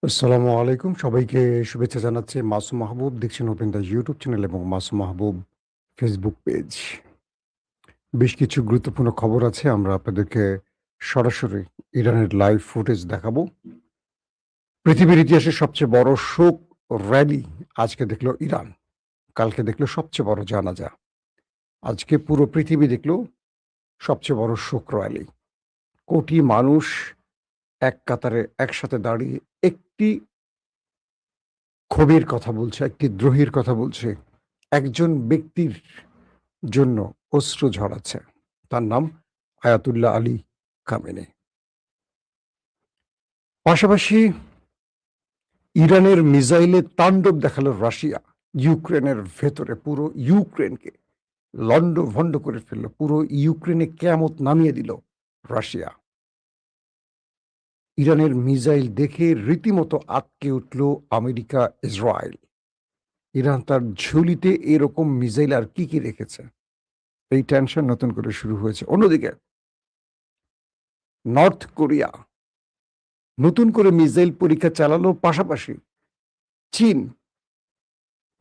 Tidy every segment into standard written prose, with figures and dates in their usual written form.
আসসালামু আলাইকুম। সবাইকে শুভেচ্ছা জানাচ্ছি। মাসুম মাহবুব দেখছেন ওপেন দ্য ইউটিউব চ্যানেল এবং মাসুম মাহবুব ফেসবুক পেজ। বেশ কিছু গুরুত্বপূর্ণ খবর আছে। আমরা আপনাদেরকে সরাসরি ইরানের লাইভ ফুটেজ দেখাবো। পৃথিবীর ইতিহাসে সবচেয়ে বড় শোক র‍্যালি আজকে দেখল ইরান। কালকে দেখল সবচেয়ে বড় জানাজা। আজকে পুরো পৃথিবী দেখল সবচেয়ে বড় শোক র‍্যালি। কোটি মানুষ এক কাতারে একসাথে দাঁড়িয়ে একটি ক্ষোভের কথা বলছে, একটি দ্রোহের কথা বলছে। একজন ব্যক্তির জন্য অশ্রু ঝরাচ্ছে। তার নাম আয়াতুল্লাহ আলী খামেনি। পাশাপাশি ইরানের মিসাইলে তাণ্ডব দেখালো রাশিয়া। ইউক্রেনের ভেতরে পুরো ইউক্রেনকে লন্ডভন্ড করে ফেলল। পুরো ইউক্রেনে কিয়ামত নামিয়ে দিল রাশিয়া। ইরানের মিসাইল দেখে রীতিমতো আঁতকে উঠল আমেরিকা, ইসরায়েল। ইরান তার ঝুলিতে এরকম মিসাইল আর কি রেখেছে? এই টেনশন নতুন করে শুরু হয়েছে। অন্যদিকে নর্থ কোরিয়া নতুন করে মিসাইল পরীক্ষা চালালো। পাশাপাশি চীন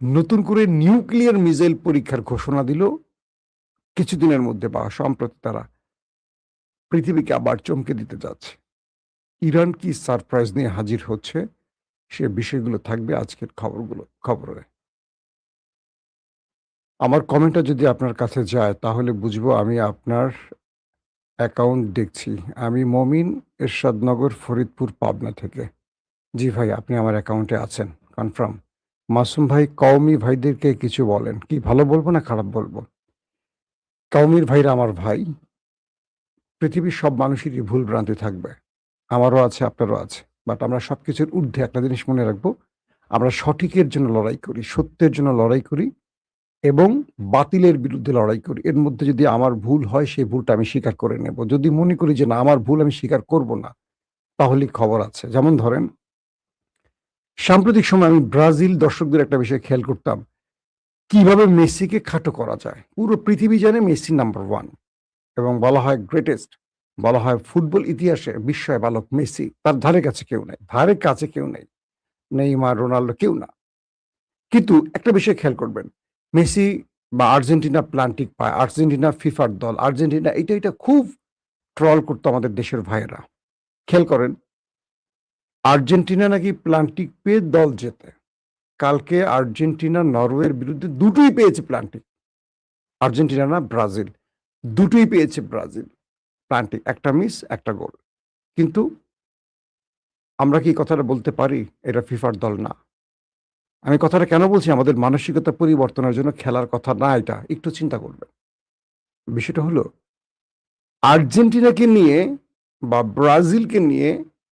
নতুন করে নিউক্লিয়ার মিসাইল পরীক্ষার ঘোষণা দিল কিছুদিনের মধ্যে, বা সম্প্রতি তারা পৃথিবীকে আবার চমকে দিতে যাচ্ছে। ইরান কি সারপ্রাইজ নিয়ে হাজির হচ্ছে, সে বিষয়গুলো থাকবে আজকের খবরে। আমার কমেন্টটা যদি আপনার কাছে যায় তাহলে বুঝবো আমি আপনার অ্যাকাউন্ট দেখছি। আমি মমিন, এরশাদনগর, ফরিদপুর, পাবনা থেকে। জি ভাই, আপনি আমার অ্যাকাউন্টে আছেন, কনফার্ম। মাসুম ভাই, কওমি ভাইদেরকে কিছু বলেন। কি ভালো বলবো না খারাপ বলবো? কওমির ভাইরা আমার ভাই। পৃথিবীর সব মানুষেরই ভুল ভ্রান্তি থাকবে। আমারও আছে, আপনারও আছে। বাট আমরা সবকিছুর ঊর্ধ্বে একটা জিনিস মনে রাখবো, আমরা সঠিকের জন্য লড়াই করি, সত্যের জন্য লড়াই করি এবং বাতিলের বিরুদ্ধে লড়াই করি। এর মধ্যে যদি আমার ভুল হয়, সেই ভুলটা আমি স্বীকার করে নেব। যদি মনে করি যে না, আমার ভুল আমি স্বীকার করব না, তাহলেই খবর আছে। যেমন ধরেন, সাম্প্রতিক সময়ে আমি ব্রাজিল দর্শকদের একটা বিষয় খেয়াল করতাম, কিভাবে মেসিকে খাটো করা যায়। পুরো পৃথিবী জানে মেসি নাম্বার 1 এবং বলা হয় গ্রেটেস্ট। বলা হয় ফুটবল ইতিহাসে বিস্ময় বালক মেসি। তার ধারে কাছে কেউ নাই। ধারে কাছে কেউ নেই। নেইমার, রোনাল্ডো কেউ না। কিন্তু একটা বিষয় খেয়াল করবেন, মেসি বা আর্জেন্টিনা প্লান্টিক পায়, আর্জেন্টিনা ফিফার দল, আর্জেন্টিনা এটা খুব ট্রল করতো আমাদের দেশের ভাইয়েরা। খেয়াল করেন, আর্জেন্টিনা নাকি প্লান্টিক পেয়ে দল জেতে। কালকে আর্জেন্টিনা নরওয়ের বিরুদ্ধে দুটোই পেয়েছে প্লান্টিক। আর্জেন্টিনা না, ব্রাজিল। দুটোই পেয়েছে ব্রাজিল প্লান্টিক। একটা মিস, একটা গোল। কিন্তু আমরা কি কথাটা বলতে পারি এটা ফিফার দল না? আমি কথাটা কেন বলছি? আমাদের মানসিকতা পরিবর্তনের জন্য খেলার কথা না এটা। একটু চিন্তা করবেন। বিষয়টা হলো, আর্জেন্টিনাকে নিয়ে বা ব্রাজিলকে নিয়ে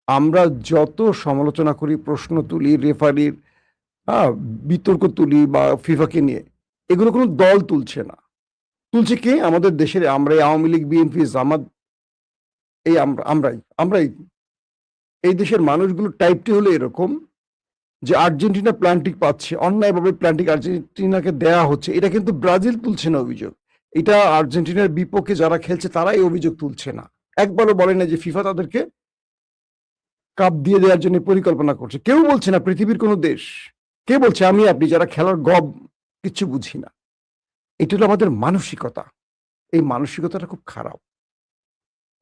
আমরা যত সমালোচনা করি, প্রশ্ন তুলি, রেফারির বিতর্ক তুলি বা ফিফাকে নিয়ে, এগুলো কোনো দল তুলছে না। তুলছে কে? আমাদের দেশের আমরাই, আওয়ামী লীগ, বিএনপি, জামাত, এই আমরাই। এই দেশের মানুষগুলো টাইপটি হলো এরকম যে আর্জেন্টিনা প্লান্টিক পাচ্ছে, অন্যায়ভাবে প্লান্টিক আর্জেন্টিনাকে দেয়া হচ্ছে। এটা কিন্তু ব্রাজিল তুলছে না অভিযোগ। এটা আর্জেন্টিনার বিপক্ষে যারা খেলছে তারাই অভিযোগ তুলছে না। একবারও বলে না যে ফিফা তাদেরকে কাপ দিয়ে দেওয়ার জন্য পরিকল্পনা করছে। কেউ বলছে না, পৃথিবীর কোনো দেশ। কে বলছে? আমি আপনি যারা খেলার গব কিচ্ছু বুঝি না। এটা হলো আমাদের মানসিকতা। এই মানসিকতাটা খুব খারাপ।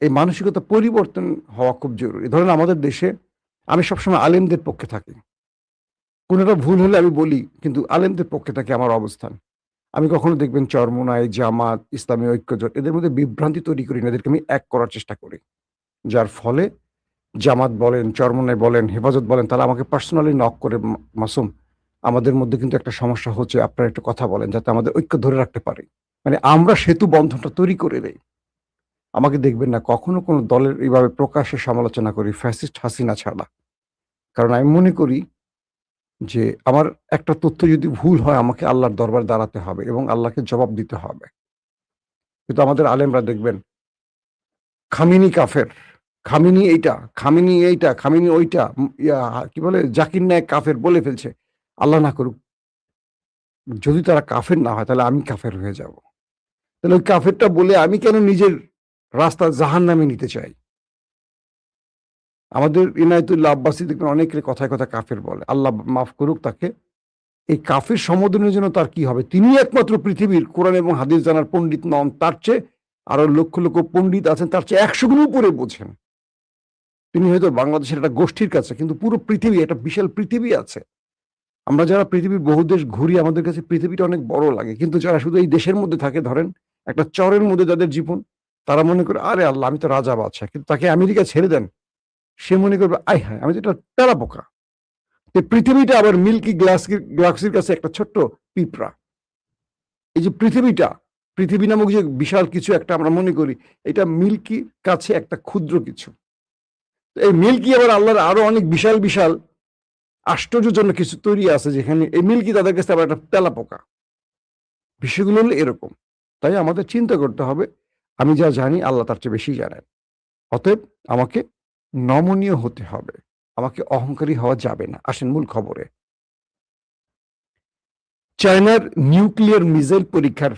এই মানসিকতা পরিবর্তন হওয়া খুব জরুরি। ধরেন আমাদের দেশে আমি সবসময় আলেমদের পক্ষে থাকি। কোনটা ভুল হলে আমি বলি, কিন্তু আলেমদের পক্ষে থাকি আমার অবস্থান। আমি কখনো দেখবেন চরমোনাই, জামাত, ইসলামী ঐক্যজোট এদের মধ্যে বিভ্রান্তি তৈরি করি না। এদেরকে আমি এক করার চেষ্টা করি। যার ফলে জামাত বলেন, চরমোনাই বলেন, হেফাজত বলেন, তারা আমাকে পার্সোনালি নক করে, মাসুম আমাদের মধ্যে কিন্তু একটা সমস্যা হচ্ছে, আপনারা একটু কথা বলেন যাতে আমাদের ঐক্য ধরে রাখতে পারি। মানে আমরা সেতু বন্ধনটা তৈরি করে দেই। আমাকে দেখবেন না কখনো কোনো দলের এইভাবে প্রকাশ্যে সমালোচনা করি, ফ্যাসিস্ট হাসিনা ছাড়া। কারণ আমি মনে করি যে আমার একটা তথ্য যদি ভুল হয়, আমাকে আল্লাহর দরবারে দাঁড়াতে হবে এবং আল্লাহকে জবাব দিতে হবে। কিন্তু আমাদের আলেমরা দেখবেন, খামেনি কাফের, খামেনি এইটা, খামেনি এইটা, খামেনি ওইটা, কি বলে, জাকির নায়েক কাফের বলে ফেলছে। আল্লাহ না করুক, যদি তারা কাফের না হয় তাহলে আমি কাফের হয়ে যাব। তাহলে ওই কাফেরটা বলে আমি কেন নিজের রাস্তা জাহান্নামে নিতে চাই? আমাদের ইনায়েতুল্লাহ আব্বাসী দেখবেন অনেকের কথায় কথায় কাফের বলে, আল্লাহ মাফ করুক তাকে। এই কাফের সম্বোধনের জন্য তার কি হবে? তিনি একমাত্র পৃথিবীর কোরআন এবং হাদিস জানার পণ্ডিত নন, তার চেয়ে আরো লক্ষ লক্ষ পণ্ডিত আছেন, তার চেয়ে 100 গুণ উপরে বোঝেন। তিনি হয়তো বাংলাদেশের একটা গোষ্ঠীর কাছে, কিন্তু পুরো পৃথিবী, একটা বিশাল পৃথিবী আছে। আমরা যারা পৃথিবীর বহু দেশ ঘুরি, আমাদের কাছে পৃথিবীটা অনেক বড় লাগে, কিন্তু যারা শুধু এই দেশের মধ্যে থাকে, ধরেন একটা চরের মধ্যে যাদের জীবন, তারা মনে করে আরে আল্লাহ আমি তো রাজা বাদশা, কিন্তু তাকে আমেরিকা ছেড়ে দেন, সে মনে করবে আয় হায় আমি তো একটা তেলা পোকা। পৃথিবীটা আবার মিল্কি গ্যালাক্সির কাছে একটা ছোট্ট পিঁপড়া। এই যে পৃথিবীটা, পৃথিবী নামক যে বিশাল কিছু একটা আমরা মনে করি, এটা মিল্কি কাছে একটা ক্ষুদ্র কিছু। এই মিল্কি আবার আল্লাহর আরো অনেক বিশাল বিশাল আশ্চর্যজনক কিছু তৈরি আছে, যেখানে এই মিল্কি তাদের কাছে আবার একটা তেলা পোকা। বিষয়গুলো হলো এরকম। তাই আমাদের চিন্তা করতে হবে, আমি যা জানি আল্লাহ তার চেয়ে বেশি জানেন। অতএব আমাকে নমনীয় হতে হবে, আমাকে অহংকারী হওয়া যাবে না। আসেন মূল খবরে। চায়নার নিউক্লিয়ার মিসাইল পরীক্ষার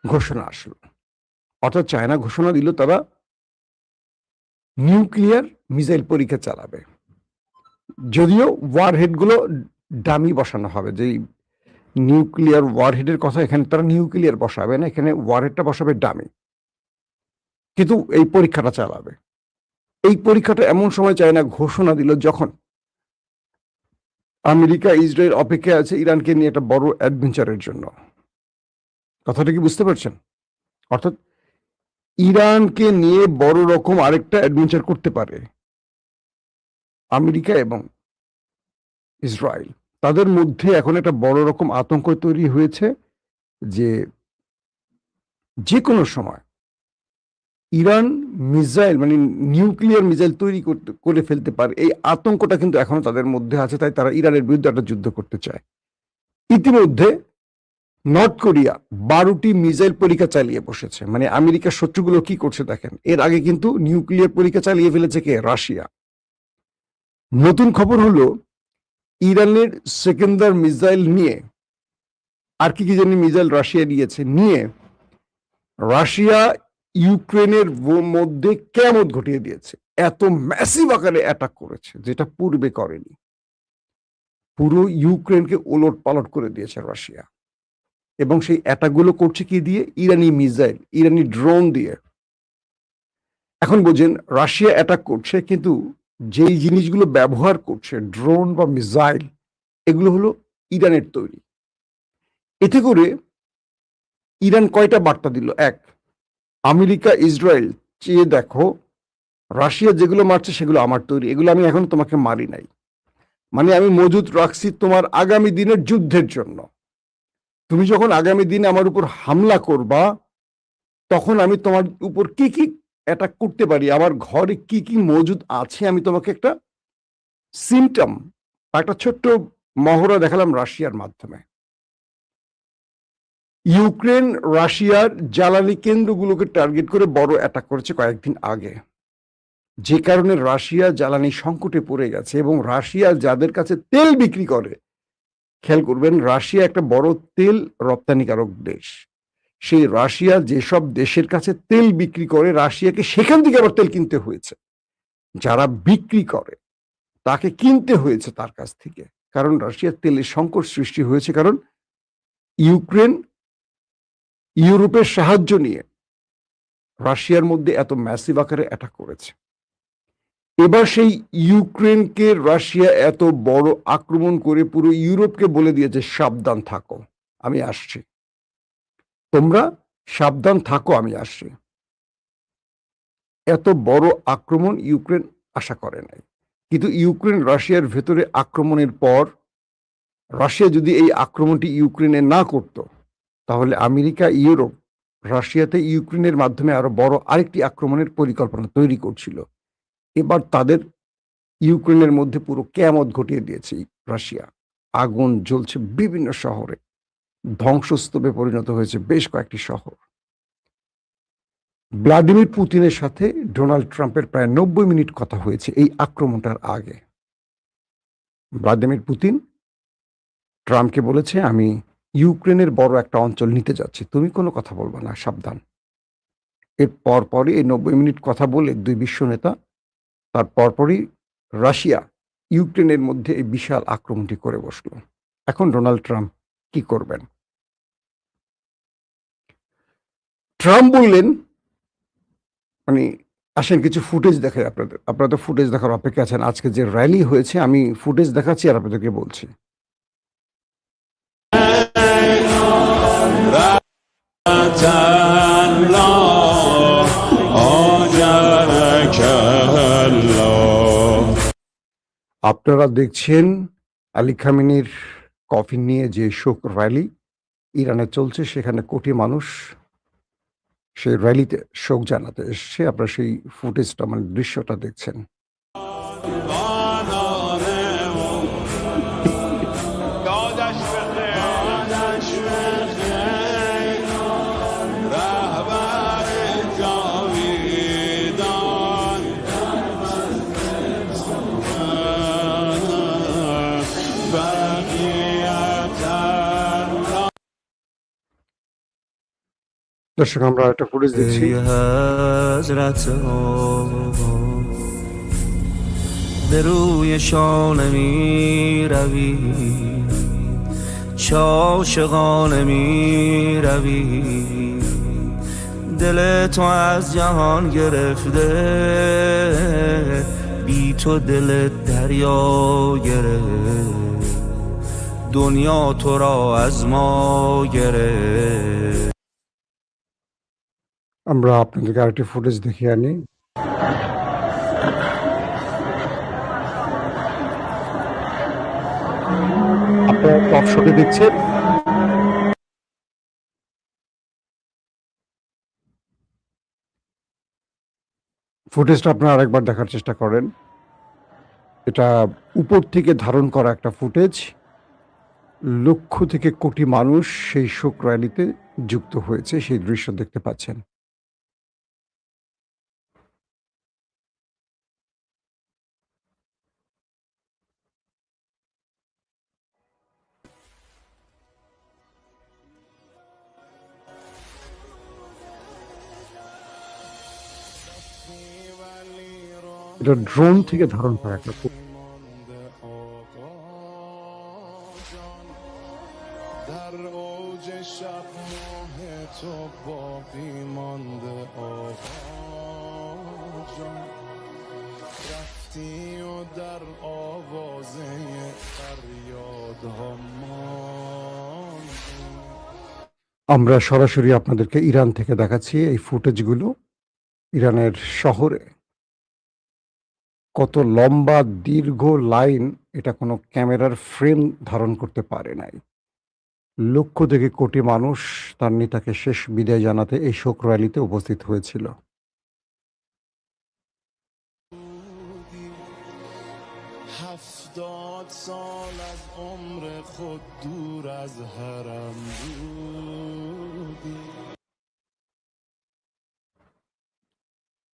ঘোষণা আসলো। অর্থাৎ চায়না ঘোষণা দিল তারা নিউক্লিয়ার মিসাইল পরীক্ষা চালাবে। যদিও ওয়ারহেড গুলো ডামি বসানো হবে, যে নিউক্লিয়ার ওয়ারহেডের কথা, এখানে তারা নিউক্লিয়ার বসাবে না, এখানে ওয়ারহেডটা বসাবে ডামি, কিন্তু এই পরীক্ষাটা চালাবে। এই পরীক্ষাটা এমন সময় চায়না ঘোষণা দিল যখন আমেরিকা ইসরায়েল অপেক্ষায় আছে ইরানকে নিয়ে একটা বড় অ্যাডভেঞ্চারের জন্য। কথাটা কি বুঝতে পারছেন? অর্থাৎ ইরানকে নিয়ে বড় রকম আরেকটা অ্যাডভেঞ্চার করতে পারে আমেরিকা এবং ইসরায়েল। তাদের মধ্যে এখন একটা বড় রকম আতঙ্ক তৈরি হয়েছে যে যে কোনো সময় ইরান মিসাইল, মানে নিউক্লিয়ার মিসাইল তৈরি করে ফেলতে পারে। এই আতঙ্কটা কিন্তু এখনো তাদের মধ্যে আছে, তাই তারা ইরানের বিরুদ্ধে একটা যুদ্ধ করতে চায়। ইতিমধ্যে নর্থ কোরিয়া 12টি মিসাইল পরীক্ষা চালিয়ে বসেছে। মানে আমেরিকার শত্রুগুলো কি করছে দেখেন। এর আগে কিন্তু নিউক্লিয়ার পরীক্ষা চালিয়ে ফেলেছে কে? রাশিয়া। নতুন খবর হলো ইরানের সেকেন্দার মিসাইল নিয়ে, আর কি কি জানি মিসাইল রাশিয়া নিয়ে রাশিয়া ইউক্রেনের মধ্যে কিয়ামত ঘটিয়ে দিয়েছে। এত ম্যাসিভ আকারে অ্যাটাক করেছে যেটা পূর্বে করেনি। পুরো ইউক্রেনকে ওলট পালট করে দিয়েছে রাশিয়া। এবং সেই অ্যাটাকগুলো করছে কি দিয়ে? ইরানি মিসাইল, ইরানি ড্রোন দিয়ে। এখন বোঝেন, রাশিয়া অ্যাটাক করছে, কিন্তু যেই জিনিসগুলো ব্যবহার করছে, ড্রোন বা মিসাইল, এগুলো হলো ইরানের তৈরি। এতে করে ইরান কয়টা বার্তা দিল? এক, আমেরিকা ইসরায়েল চেয়ে দেখো, রাশিয়া যেগুলো মারছে সেগুলো আমার তৈরি, এগুলো আমি এখন তোমাকে মারি নাই, মানে আমি মজুদ রাখছি তোমার আগামী দিনের যুদ্ধের জন্য। তুমি যখন আগামী দিনে আমার উপর হামলা করবা, তখন আমি তোমার উপর কি কি অ্যাটাক করতে পারি, আমার ঘরে কি কি মজুদ আছে, আমি তোমাকে একটা সিমটম বা একটা ছোট্ট মহড়া দেখালাম রাশিয়ার মাধ্যমে। ইউক্রেন রাশিয়ার জ্বালানি কেন্দ্রগুলোকে টার্গেট করে বড় অ্যাটাক করেছে কয়েকদিন আগে, যে কারণে রাশিয়া জ্বালানি সংকটে পড়ে গেছে। এবং রাশিয়া যাদের কাছে তেল বিক্রি করে, খেয়াল করবেন, রাশিয়া একটা বড় তেল রপ্তানিকারক দেশ। সেই রাশিয়া যেসব দেশের কাছে তেল বিক্রি করে, রাশিয়াকে সেখান থেকে আবার তেল কিনতে হয়েছে। যারা বিক্রি করে তাকে কিনতে হয়েছে তার কাছ থেকে, কারণ রাশিয়ার তেলের সংকট সৃষ্টি হয়েছে, কারণ ইউক্রেন ইউরোপের সাহায্য নিয়ে রাশিয়ার মধ্যে এত ম্যাসিভ আকারে অ্যাটাক করেছে। এবার সেই ইউক্রেনকে রাশিয়া এত বড় আক্রমণ করে পুরো ইউরোপকে বলে দিয়েছে সাবধান থাকো, আমি আসছি, তোমরা সাবধান থাকো, আমি আসছি। এত বড় আক্রমণ ইউক্রেন আশা করে নাই। কিন্তু ইউক্রেন রাশিয়ার ভেতরে আক্রমণের পর, রাশিয়া যদি এই আক্রমণটি ইউক্রেনে না করত, তাহলে আমেরিকা ইউরোপ রাশিয়াতে ইউক্রেনের মাধ্যমে আরো বড় আরেকটি আক্রমণের পরিকল্পনা তৈরি করছিল। এবার তাদের ইউক্রেনের মধ্যে পুরো কিয়ামত ঘটিয়ে দিয়েছে রাশিয়া। আগুন জ্বলছে বিভিন্ন শহরে, ধ্বংসস্তূপে পরিণত হয়েছে বেশ কয়েকটি শহর। ভ্লাদিমির পুতিনের সাথে ডোনাল্ড ট্রাম্পের প্রায় 90 মিনিট কথা হয়েছে এই আক্রমণটার আগে। ভ্লাদিমির পুতিন ট্রাম্পকে বলেছে, আমি ইউক্রেনের বড় একটা অঞ্চল নিতে যাচ্ছি, তুমি কোনো কথা বলবা না, সাবধান। এর পরপরই এই 90 মিনিট কথা বলে দুই বিশ্ব নেতা তার পরপরই রাশিয়া ইউক্রেনের মধ্যে এই বিশাল আক্রমণটি করে বসল। এখন ডোনাল্ড ট্রাম্প কি করবেন? ট্রাম্প বললেন, মানে আসেন কিছু ফুটেজ দেখাই আপনাদের। আপনারা তো ফুটেজ দেখার অপেক্ষা আছেন। আজকে যে র‍্যালি হয়েছে আমি ফুটেজ দেখাচ্ছি আর আপনাদেরকে বলছি। আপনারা দেখছেন আলী খামেনির কফিন নিয়ে যে শোক র‍্যালি ইরানে চলছে, সেখানে কোটি মানুষ সেই র‍্যালিতে শোক জানাতে এসছে। আপনারা সেই ফুটেজটা মানে দৃশ্যটা দেখছেন। দর্শক আমরা একটা ফুটেজ দেখছি। به روی شانه می روی عاشقانه می روی دل تو از جهان گرفته بی تو دل دریا گرفت دنیا تو را از ما گرفت আমরা আপনাদেরকে আরেকটি ফুটেজ দেখিয়ে আনি। আপনারা টপ শটে দেখছেন ফুটেজটা আপনারা আরেকবার দেখার চেষ্টা করেন। এটা উপর থেকে ধারণ করা একটা ফুটেজ। লক্ষ থেকে কোটি মানুষ সেই শোক র‍্যালিতে যুক্ত হয়েছে, সেই দৃশ্য দেখতে পাচ্ছেন। এটা ড্রোন থেকে ধারণ করা একটা در اوج شب ماه تو باقی مانده آقا جان رفتی و در آوازه فریادها ماندی আমরা সরাসরি আপনাদেরকে ইরান থেকে দেখাচ্ছি এই ফুটেজগুলো। ইরানের শহরে কত লম্বা দীর্ঘ লাইন, এটা কোনো ক্যামেরার ফ্রেম ধারণ করতে পারে নাই। লক্ষ থেকে কোটি মানুষ তার নেতাকে শেষ বিদায় জানাতে এই শোক র‍্যালিতে উপস্থিত হয়েছিল। هفتاد سال از عمر خود دور از حرم بودی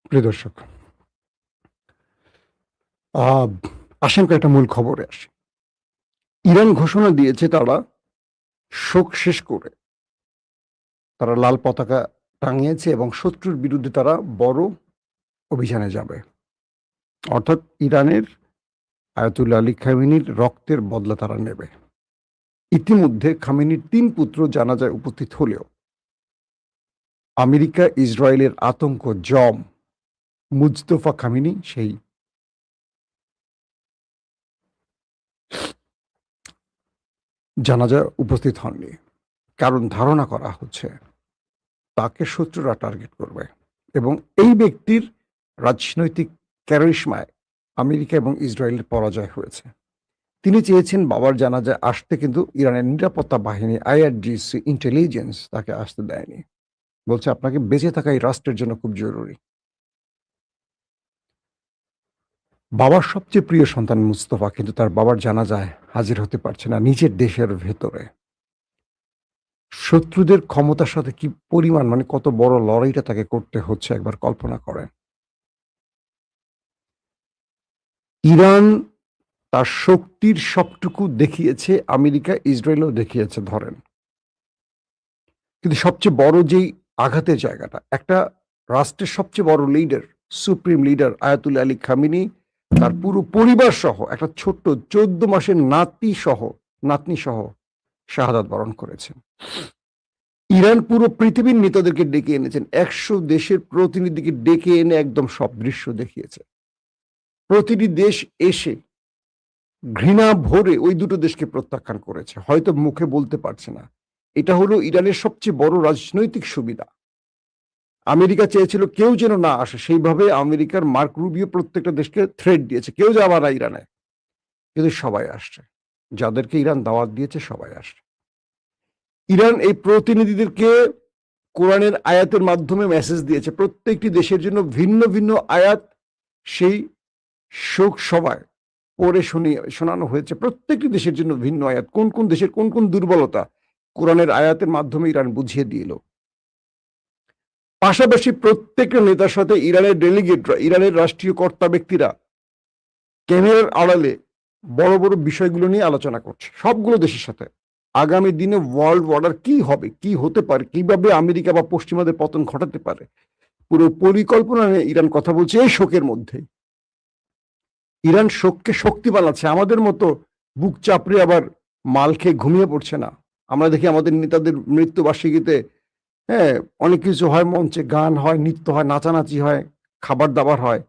প্রিয় দর্শক, আসেন কয়েকটা মূল খবরে আসে। ইরান ঘোষণা দিয়েছে তারা শোক শেষ করে তারা লাল পতাকা টাঙিয়েছে এবং শত্রুর বিরুদ্ধে তারা বড় অভিযানে যাবে। অর্থাৎ ইরানের আয়াতুল্লাহ আলী খামেনির রক্তের বদলা তারা নেবে। ইতিমধ্যে খামেনির ৩ পুত্র জানাজায় উপস্থিত হলেও আমেরিকা ইসরায়েলের আতঙ্ক জম মুজতফা খামেনি সেই জানাজায় উপস্থিত হননি। কারণ ধারণা করা হচ্ছে তাকে শত্রুরা টার্গেট করবে এবং এই ব্যক্তির রাজনৈতিক ক্যারিশমায় আমেরিকা এবং ইসরায়েলের পরাজয় হয়েছে। তিনি চেয়েছেন বাবার জানাজায় আসতে, কিন্তু ইরানের নিরাপত্তা বাহিনী আইআরজিসি ইন্টেলিজেন্স তাকে আসতে দেয়নি। বলছে আপনাকে বেঁচে থাকা এই রাষ্ট্রের জন্য খুব জরুরি। বাবার সবচেয়ে প্রিয় সন্তান মুস্তফা কিন্তু তার বাবার জানাজায় হাজির হতে পারছে না নিজের দেশের ভেতরে। শত্রুদের ক্ষমতার সাথে কি পরিমাণ, মানে কত বড় লড়াইটা তাকে করতে হচ্ছে একবার কল্পনা করেন। ইরান তার শক্তির সবটুকু দেখিয়েছে, আমেরিকা ইসরায়েলও দেখিয়েছে ধরেন, কিন্তু সবচেয়ে বড় যেই আঘাতের জায়গাটা, একটা রাষ্ট্রের সবচেয়ে বড় leader supreme leader Ayatollah Ali Khamenei তার পুরো পরিবার সহ একটা ছোট্ট 14 মাসের নাতনি সহ শাহাদাত বরণ করেছেন। ইরান পুরো পৃথিবীর নেতাদেরকে ডেকে এনেছেন, 100 দেশের প্রতিনিধিকে ডেকে এনে একদম সব দৃশ্য দেখিয়েছে। প্রতিটি দেশ এসে ঘৃণা ভরে ওই দুটো দেশকে প্রত্যাখ্যান করেছে, হয়তো মুখে বলতে পারছে না। এটা হলো ইরানের সবচেয়ে বড় রাজনৈতিক সুবিধা। আমেরিকা চেয়েছিল কেউ যেন না আসে, সেইভাবে আমেরিকার মার্ক রুবিও প্রত্যেকটা দেশকে থ্রেট দিয়েছে, কেউ যাবে না ইরানে, কিন্তু সবাই আসছে, যাদেরকে ইরান দাওয়াত দিয়েছে সবাই আসছে। ইরান এই প্রতিনিধিদেরকে কোরআনের আয়াতের মাধ্যমে মেসেজ দিয়েছে, প্রত্যেকটি দেশের জন্য ভিন্ন ভিন্ন আয়াত সেই শোক সভায় পড়ে শোনানো হয়েছে। প্রত্যেকটি দেশের জন্য ভিন্ন আয়াত, কোন কোন দেশের কোন কোন দুর্বলতা কোরআনের আয়াতের মাধ্যমে ইরান বুঝিয়ে দিল। পাশাপাশি প্রত্যেকটা নেতার সাথে ইরানের ডেলিগেটরা, ইরানের রাষ্ট্রীয় কর্তা ব্যক্তিরা ক্যামেরার আড়ালে বড় বড় বিষয়গুলো নিয়ে আলোচনা করছে সবগুলো দেশের সাথে। আগামী দিনে ওয়ার্ল্ড অর্ডার কি হবে, কি হতে পারে, কিভাবে আমেরিকা বা পশ্চিমাদের পতন ঘটাতে পারে, পুরো পরিকল্পনা নিয়ে ইরান কথা বলছে এই শোকের মধ্যেই। ইরান শোককে শক্তি বানাচ্ছে, আমাদের মতো বুক চাপড়ে আবার মাল খেয়ে ঘুমিয়ে পড়ছে না। আমরা দেখি আমাদের নেতাদের মৃত্যুবার্ষিকীতে অনেক কিছু হয়, মঞ্চে গান হয়, নৃত্য হয়, নাচানাচি হয়, খাবার দাবার হয়।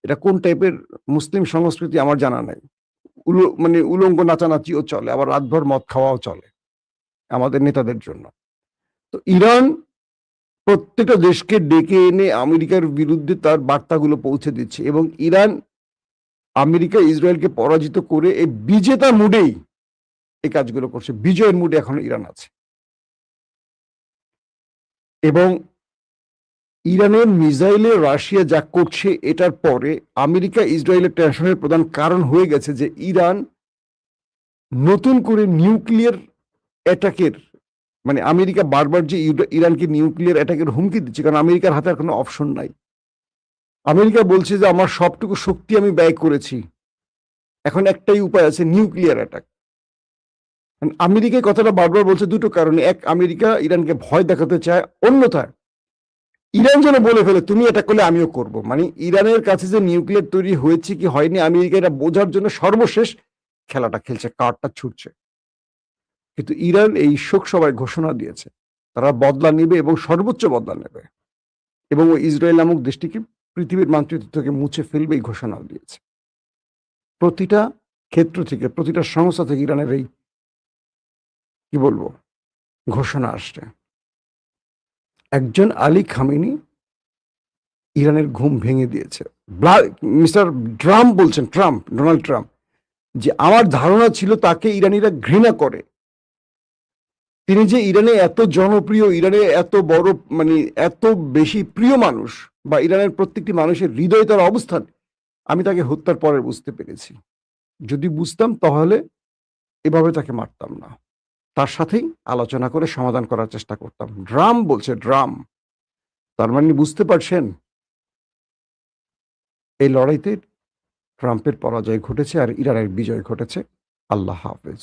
এটা কোন টাইপের মুসলিম সংস্কৃতি আমার জানা নাই। মানে উলঙ্গ নাচানাচিও চলে, আবার রাতভর মদ খাওয়াও চলে আমাদের নেতাদের জন্য। তো ইরান প্রত্যেকটা দেশকে ডেকে এনে আমেরিকার বিরুদ্ধে তার বার্তাগুলো পৌঁছে দিচ্ছে, এবং ইরান আমেরিকা ইসরায়েলকে পরাজিত করে এই বিজেতা মুডেই এই কাজগুলো করছে, বিজয়ের মুডে এখন ইরান আছে। এবং ইরানের মিসাইলে রাশিয়া যা করছে এটার পরে আমেরিকা ইসরায়েলের টেনশনের প্রধান কারণ হয়ে গেছে যে ইরান নতুন করে নিউক্লিয়ার অ্যাটাকের, মানে আমেরিকা বারবার যে ইরানকে নিউক্লিয়ার অ্যাটাকের হুমকি দিচ্ছে, কারণ আমেরিকার হাতে আর কোনো অপশন নাই। আমেরিকা বলছে যে আমার সবটুকু শক্তি আমি ব্যয় করেছি, এখন একটাই উপায় আছে, নিউক্লিয়ার অ্যাটাক। আমেরিকা কথাটা বারবার বলছে দুটো কারণে, এক, আমেরিকা ইরানকে ভয় দেখাতে চায়, অন্যথায় ইরান যেন বলে ফেলে তুমি এটা করলে আমিও করব। মানে ইরানের কাছে যে নিউক্লিয়ার তৈরি হয়েছে কি হয়নি, আমেরিকা এটা বোঝার জন্য সর্বশেষ খেলাটা খেলছে, কার্ডটা ছুটছে। কিন্তু ইরান এই শোক সভায় ঘোষণা দিয়েছে তারা বদলা নেবে, এবং সর্বোচ্চ বদলা নেবে, এবং ওই ইসরায়েল নামক দেশটিকে পৃথিবীর মানচিত্র থেকে মুছে ফেলবে এই ঘোষণাও দিয়েছে। প্রতিটা ক্ষেত্র থেকে, প্রতিটা সংস্থা থেকে ইরানের এই কি বলবো ঘোষণা আসছে। একজন আলী খামেনি ইরানের ঘুম ভেঙে দিয়েছে। মিস্টার ট্রাম্প বলছেন, ডোনাল্ড ট্রাম্প, যে আমার ধারণা ছিল তাকে ইরানিরা ঘৃণা করে, তিনি যে ইরানে এত জনপ্রিয়, ইরানে এত বড়, মানে এত বেশি প্রিয় মানুষ, বা ইরানের প্রত্যেকটি মানুষের হৃদয়ে তার অবস্থান, আমি তাকে হত্যার পরে বুঝতে পেরেছি। যদি বুঝতাম তাহলে এভাবে তাকে মারতাম না, তার সাথেই আলোচনা করে সমাধান করার চেষ্টা করতাম। ড্রাম বলছে, ড্রাম, তার মানে বুঝতে পারছেন এই লড়াইতে ট্রাম্পের পরাজয় ঘটেছে আর ইরানের বিজয় ঘটেছে। আল্লাহ হাফেজ।